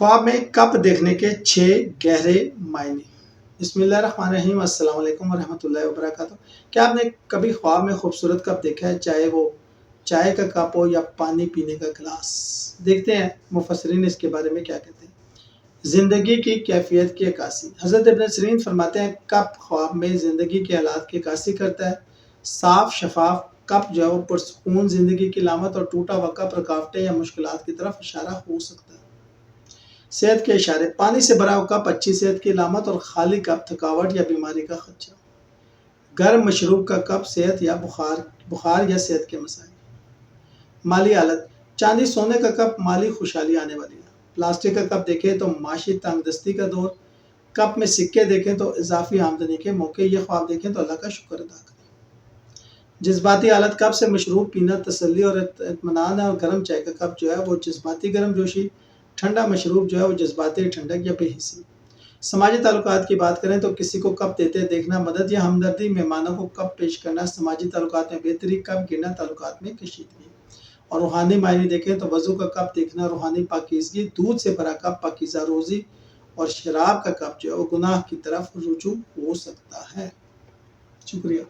ख्वाब में कप देखने के 6 गहरे मायने। बिस्मिल्लाहिर्रहमानिर्रहीम, अस्सलाम वालेकुम वरहमतुल्लाहि वबरकातुहू। क्या आपने कभी ख्वाब में खूबसूरत कप देखा है, चाहे वो चाय का कप हो या पानी पीने का गिलास? देखते हैं मुफस्सिरीन इसके बारे में क्या कहते हैं। ज़िंदगी की कैफियत की अक्कासी। हज़रत इब्न सीरीन फरमाते हैं, कप ख्वाब में ज़िंदगी के हालात की अक्कासी करता है। साफ शफाफ कप जो है वो पुरसकून ज़िंदगी की लामत और टूटा हुआ कप रुकावटें या मुश्किलात की तरफ इशारा हो सकता है। सेहत के इशारे। पानी से भरा हुआ कप अच्छी सेहत की लामत और खाली कप थकावट या बीमारी का खदशा। गर्म मशरूब का कप सेहत या बुखार या सेहत के मसाइल। माली हालत। चांदी सोने का कप माली खुशहाली आने वाली है। प्लास्टिक का कप देखें तो माशी तंगदस्ती का दौर। कप में सिक्के देखें तो इजाफी आमदनी के मौके। ये ख्वाब देखें तो अल्लाह का शुक्र अदा करें। जज्बाती हालत। कप से मशरूब पीना तसल्ली और इत्मीनान है, और गर्म चाय का कप जो है वो जज्बाती गर्म जोशी। ठंडा मशरूब जो है वो जज्बाती ठंडक या बेहिसी। समाजी ताल्लुकात की बात करें तो किसी को कप देते देखना मदद या हमदर्दी। मेहमानों को कप पेश करना समाजी ताल्लुकात में बेहतरी। कप गिरना ताल्लुकात में कशीदगी। और रूहानी मायने देखें तो वज़ू का कप देखना रूहानी पाकीज़गी। दूध से भरा कप पाकीज़ा रोज़ी। और शराब का कप जो है वो गुनाह की तरफ रुजू हो सकता है। शुक्रिया।